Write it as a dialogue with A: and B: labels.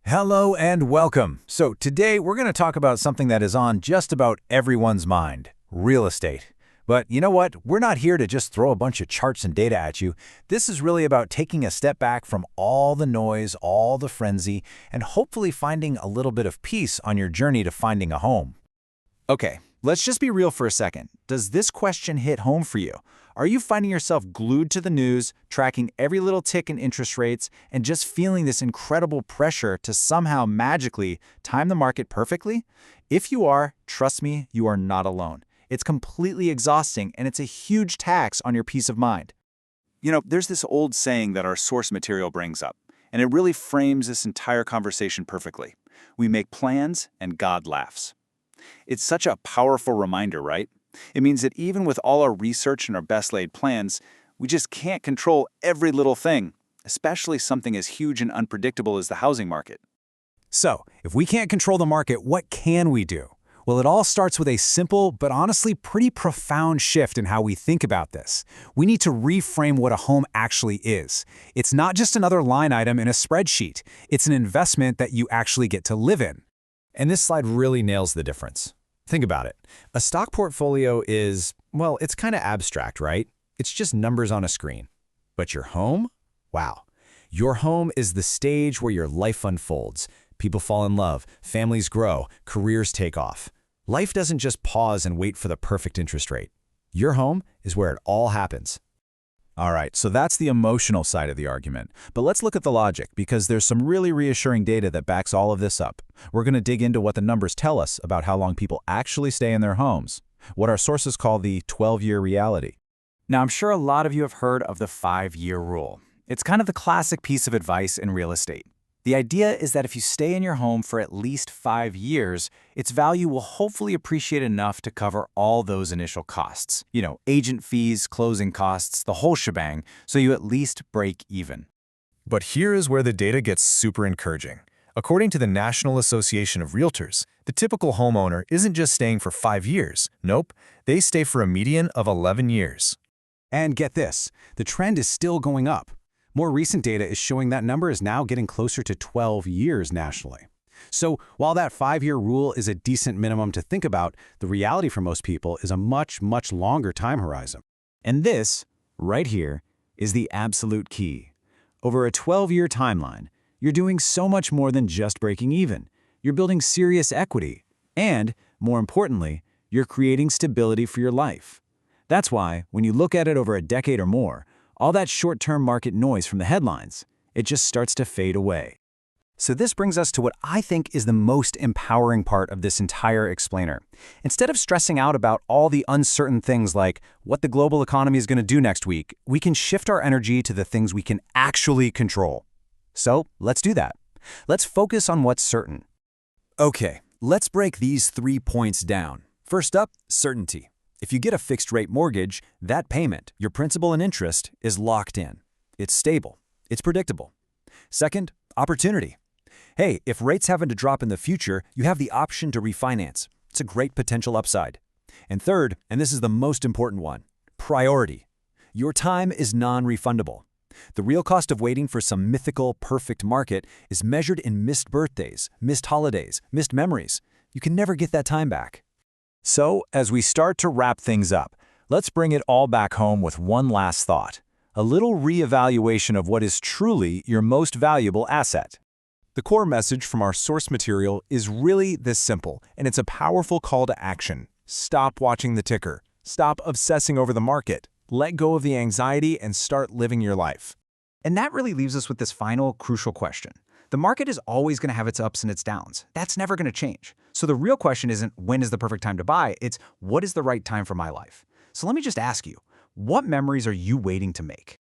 A: Hello and welcome. So today we're going to talk about something that is on just about everyone's mind, real estate. But you know what? We're not here to just throw a bunch of charts and data at you. This is really about taking a step back from all the noise, all the frenzy, and hopefully finding a little bit of peace on your journey to finding a home. Okay, let's just be real for a second. Does this question hit home for you? Are you finding yourself glued to the news, tracking every little tick in interest rates, and just feeling this incredible pressure to somehow magically time the market perfectly? If you are, trust me, you are not alone. It's completely exhausting, and it's a huge tax on your peace of mind. You know, there's this old saying that our source material brings up, and it really frames this entire conversation perfectly. We make plans, and God laughs. It's such a powerful reminder, right? It means that even with all our research and our best-laid plans, we just can't control every little thing, especially something as huge and unpredictable as the housing market. So, if we can't control the market, what can we do? Well, it all starts with a simple, but honestly pretty profound shift in how we think about this. We need to reframe what a home actually is. It's not just another line item in a spreadsheet. It's an investment that you actually get to live in. And this slide really nails the difference. Think about it. A stock portfolio is, well, it's kind of abstract, right? It's just numbers on a screen. But your home? Wow. Your home is the stage where your life unfolds. People fall in love, families grow, careers take off. Life doesn't just pause and wait for the perfect interest rate. Your home is where it all happens. All right, so that's the emotional side of the argument. But let's look at the logic, because there's some really reassuring data that backs all of this up. We're going to dig into what the numbers tell us about how long people actually stay in their homes, what our sources call the 12-year reality. Now, I'm sure a lot of you have heard of the 5-year rule. It's kind of the classic piece of advice in real estate. The idea is that if you stay in your home for at least 5 years, its value will hopefully appreciate enough to cover all those initial costs. You know, agent fees, closing costs, the whole shebang, so you at least break even.
B: But here is where the data gets super encouraging. According to the National Association of Realtors, the typical homeowner isn't just staying for 5 years. Nope, they stay for a median of 11 years.
A: And get this, the trend is still going up. More recent data is showing that number is now getting closer to 12 years nationally. So while that 5-year rule is a decent minimum to think about, the reality for most people is a much, much longer time horizon. And this, right here, is the absolute key. Over a 12-year timeline, you're doing so much more than just breaking even. You're building serious equity. And, more importantly, you're creating stability for your life. That's why, when you look at it over a decade or more, all that short-term market noise from the headlines, it just starts to fade away. So this brings us to what I think is the most empowering part of this entire explainer. Instead of stressing out about all the uncertain things like what the global economy is going to do next week, we can shift our energy to the things we can actually control. So let's do that. Let's focus on what's certain. Okay, let's break these 3 points down. First up, certainty. If you get a fixed-rate mortgage, that payment, your principal and interest, is locked in. It's stable. It's predictable. Second, opportunity. Hey, if rates happen to drop in the future, you have the option to refinance. It's a great potential upside. And third, and this is the most important one, priority. Your time is non-refundable. The real cost of waiting for some mythical, perfect market is measured in missed birthdays, missed holidays, missed memories. You can never get that time back. So, as we start to wrap things up, let's bring it all back home with one last thought, a little reevaluation of what is truly your most valuable asset.
B: The core message from our source material is really this simple, and it's a powerful call to action. Stop watching the ticker. Stop obsessing over the market. Let go of the anxiety and start living your life.
C: And that really leaves us with this final, crucial question. The market is always going to have its ups and its downs. That's never going to change. So the real question isn't when is the perfect time to buy, it's what is the right time for my life. So let me just ask you, what memories are you waiting to make?